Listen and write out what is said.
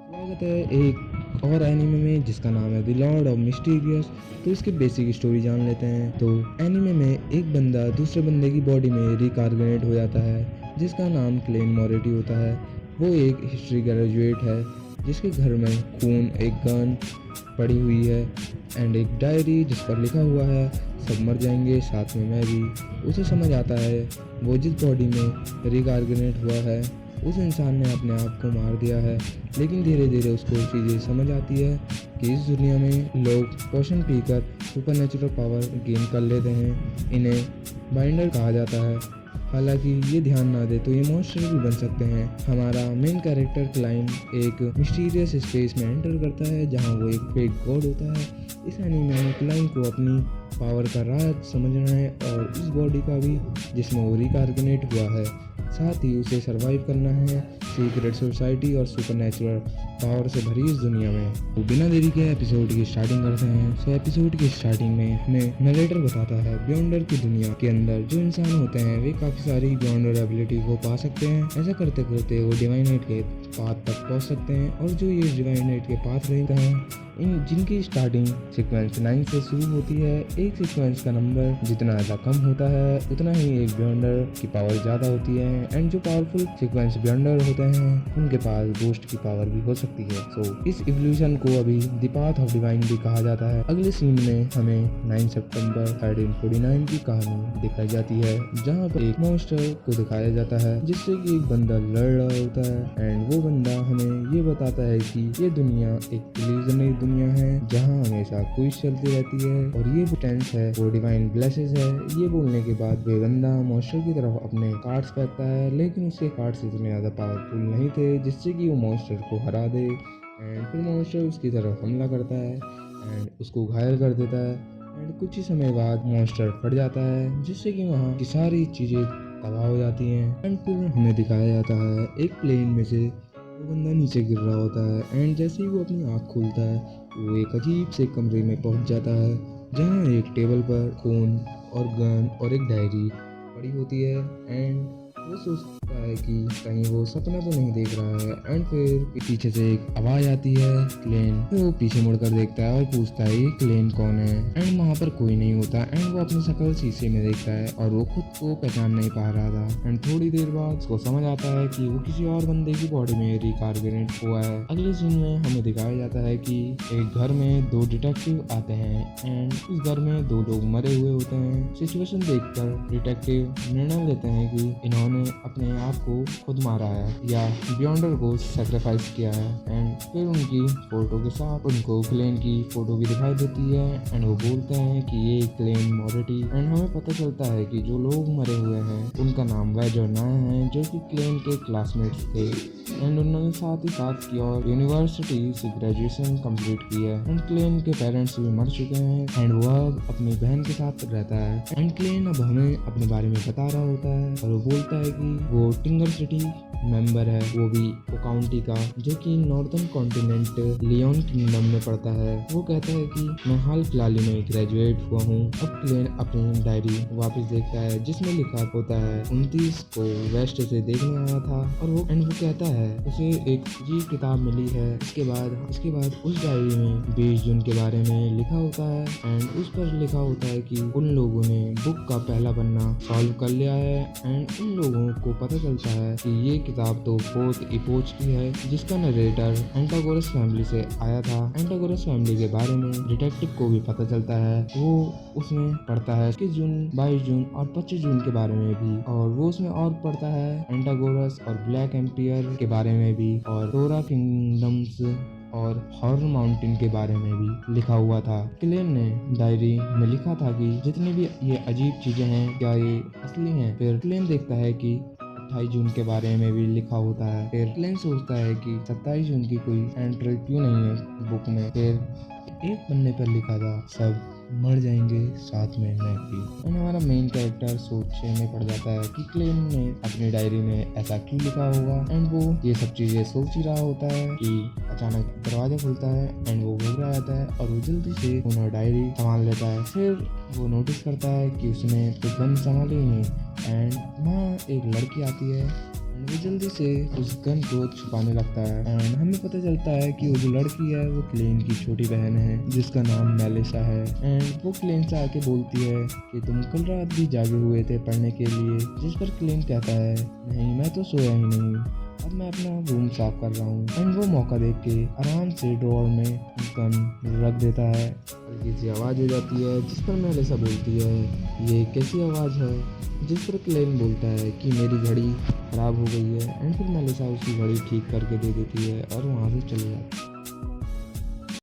स्वागत है एक और एनिमे में जिसका नाम है द लॉर्ड ऑफ मिस्टीरियस। तो इसकी बेसिक स्टोरी जान लेते हैं। तो एनिमे में एक बंदा दूसरे बंदे की बॉडी में रिकार्गनेट हो जाता है जिसका नाम क्लेन मोरेटी होता है। वो एक हिस्ट्री ग्रेजुएट है जिसके घर में खून, एक गन पड़ी हुई है एंड एक डायरी जिस पर लिखा हुआ है सब मर जाएंगे साथ में मैं भी। उसे समझ आता है वो जिस बॉडी में रिकार्गनेट हुआ है उस इंसान ने अपने आप को मार दिया है, लेकिन धीरे धीरे उसको चीज़ें समझ आती है कि इस दुनिया में लोग पोशन पीकर सुपरनेचुरल पावर गेन कर लेते हैं। इन्हें बाइंडर कहा जाता है। हालांकि ये ध्यान ना दे तो ये मॉन्स्टर भी बन सकते हैं। हमारा मेन कैरेक्टर क्लाइन एक मिस्टीरियस स्पेस में एंटर करता है जहाँ वो एक फेक गॉड होता है। इस एनीमे में क्लाइन को अपनी पावर का राज समझना है और उस बॉडी का भी जिसमें वो रिकार्गनेट हुआ है। साथ ही उसे सरवाइव करना है सीक्रेट सोसाइटी और सुपरनेचुरल पावर से भरी इस दुनिया में। तो बिना देरी के एपिसोड की स्टार्टिंग करते हैं। सो एपिसोड की स्टार्टिंग में हमें नरेटर बताता है बियॉन्डर की दुनिया के अंदर जो इंसान होते हैं वे काफ़ी सारी बियॉन्डर एबिलिटी को पा सकते हैं। ऐसा करते करते वो डिवाइनेट के पाथ तक पहुंच सकते हैं और जो ये डिवाइनेट के पाथ रहते हैं इन जिनकी स्टार्टिंग सीक्वेंस 9 से शुरू होती है। एक सीक्वेंस का नंबर जितना ज़्यादा कम होता है उतना ही एक बियॉन्डर की पावर ज़्यादा होती है एंड जो पावरफुल सीक्वेंस बियॉन्डर होते हैं उनके पास गोस्ट की पावर भी हो सकती है। सो इस इवोल्यूशन को अभी द पाथ ऑफ डिवाइन भी कहा जाता है। अगले सीन में हमें 9 सितंबर 1349 की कहानी दिखाई जाती है जहाँ पर एक मॉन्स्टर को दिखाया जाता है जिससे कि एक बंदा लड़ रहा होता है एंड वो बंदा हमें ये बताता है कि ये दुनिया एक इल्यूजनरी दुनिया है जहाँ हमेशा क्विज चलती रहती है और ये टेंस है वो डिवाइन ब्लेसेस है। ये बोलने के बाद वे बंदा मॉन्स्टर की तरफ अपने कार्ड्स फेंकता है, लेकिन उसके कार्ड्स इतने ज़्यादा पावरफुल नहीं थे जिससे कि वो मॉन्स्टर को हरा दे एंड फिर मॉन्स्टर उसकी तरफ हमला करता है एंड उसको घायल कर देता है एंड कुछ ही समय बाद मॉन्स्टर फट जाता है जिससे कि वहाँ की सारी चीज़ें तबाह हो जाती हैं एंड फिर हमें दिखाया जाता है एक प्लेन में से वो बंदा नीचे गिर रहा होता है एंड जैसे ही वो अपनी आँख खोलता है वो एक अजीब से कमरे में पहुंच जाता है जहाँ एक टेबल पर खून और गन और एक डायरी पड़ी होती है एंड वो सोचता है कि कहीं वो सपना तो नहीं देख रहा है एंड फिर पीछे से एक आवाज आती है क्लेन। फिर वो पीछे मुड़कर देखता है और पूछता है ये क्लेन कौन है एंड वहाँ पर कोई नहीं होता एंड वो अपनी शक्ल शीशे में देखता है और वो खुद को पहचान नहीं पा रहा था एंड थोड़ी देर बाद उसको समझ आता है कि वो किसी और बंदे की बॉडी में रिकार्गनेट हुआ है। अगले सीन में हमें दिखाया जाता है कि एक घर में 2 डिटेक्टिव आते हैं एंड उस घर में 2 लोग मरे हुए होते हैं। सिचुएशन देखकर डिटेक्टिव निर्णय लेते हैं कि इन्होंने अपने आप को खुद मारा है या बियॉन्डर को सैक्रिफाइस किया है एंड फिर उनकी फोटो के साथ उनको क्लेन की फोटो भी दिखाई देती है एंड वो बोलते हैं कि ये क्लेन मोरेटी एंड हमें पता चलता है कि जो लोग मरे हुए हैं उनका नाम वेज और नाया है जो कि क्लेन के क्लासमेट्स थे एंड उन्होंने साथ ही साथ की और यूनिवर्सिटी से ग्रेजुएशन कंप्लीट की है एंड क्लेन के पेरेंट्स भी मर चुके हैं एंड वो अब अपनी बहन के साथ रहता है एंड क्लेन अब हमें अपने बारे में बता रहा होता है और वो बोलता है कि वो टिंगर सिटी मेंबर है, वो भी वो काउंटी का जो कि नॉर्दर्न कॉन्टिनेंट लियोन किंगडम में पड़ता है। वो कहता है कि मैं हाल फिलहाल ही में ग्रेजुएट हुआ हूँ। अब क्लेन अपनी डायरी वापस देखता है जिसमें लिखा होता है 29 को वेस्ट से देखने आया था और वो कहता है उसे एक अजीब किताब मिली है। इसके बाद उस डायरी में 20 जून के बारे में लिखा होता है एंड उस पर लिखा होता है कि उन लोगों ने बुक का पहला पन्ना सॉल्व कर लिया है एंड उन लोगों को पता चलता है कि ये किताब तो 4th इपोच की है जिसका नरेटर एंटागोरस फैमिली से आया था। एंटागोरस फैमिली के बारे में डिटेक्टिव को भी पता चलता है। वो उसमें पढ़ता है 21 जून, 22 जून और 25 जून के बारे में भी और वो उसमें और पढ़ता है एंटागोरस और ब्लैक एम्पियर के बारे में भी और टोरा किंगडम्स और हॉरर माउंटेन के बारे में भी लिखा हुआ था। क्लेन ने डायरी में लिखा था कि जितनी भी ये अजीब चीजें हैं क्या ये असली हैं। फिर क्लेन देखता है कि 28 जून के बारे में भी लिखा होता है। फिर क्लेन सोचता है कि 27 जून की कोई एंट्री क्यों नहीं है बुक में। फिर एक पन्ने पर लिखा था सब मर जाएंगे साथ में मैं भी। और हमारा मेन कैरेक्टर सोचने में पड़ जाता है कि क्लेन ने अपनी डायरी में ऐसा क्यों लिखा होगा एंड वो ये सब चीजें सोच ही रहा होता है कि अचानक दरवाजा खुलता है एंड वो घबरा जाता है और वो जल्दी से उन्होंने डायरी संभाल लेता है। फिर वो नोटिस करता है कि उसने तो गन संभाली नहीं एंड वहाँ एक लड़की आती है एंड वो जल्दी से उस गन को छुपाने लगता है एंड हमें पता चलता है कि वो जो लड़की है वो क्लेन की छोटी बहन है जिसका नाम मेलिसा है। एंड वो क्लेन से आके बोलती है कि तुम कल रात भी जागे हुए थे पढ़ने के लिए, जिस पर क्लेन कहता है नहीं मैं तो सोया ही नहीं, अब मैं अपना रूम साफ कर रहा हूँ। एंड वो मौका देख के आराम से ड्रॉअर में गन रख देता है। हल्की सी आवाज़ हो जाती है जिस पर मेलिसा बोलती है ये कैसी आवाज़ है, जिस पर क्लेन बोलता है कि मेरी घड़ी ख़राब हो गई है। एंड फिर मेलिसा उसकी घड़ी ठीक करके दे देती है और वहाँ से चले जाती है।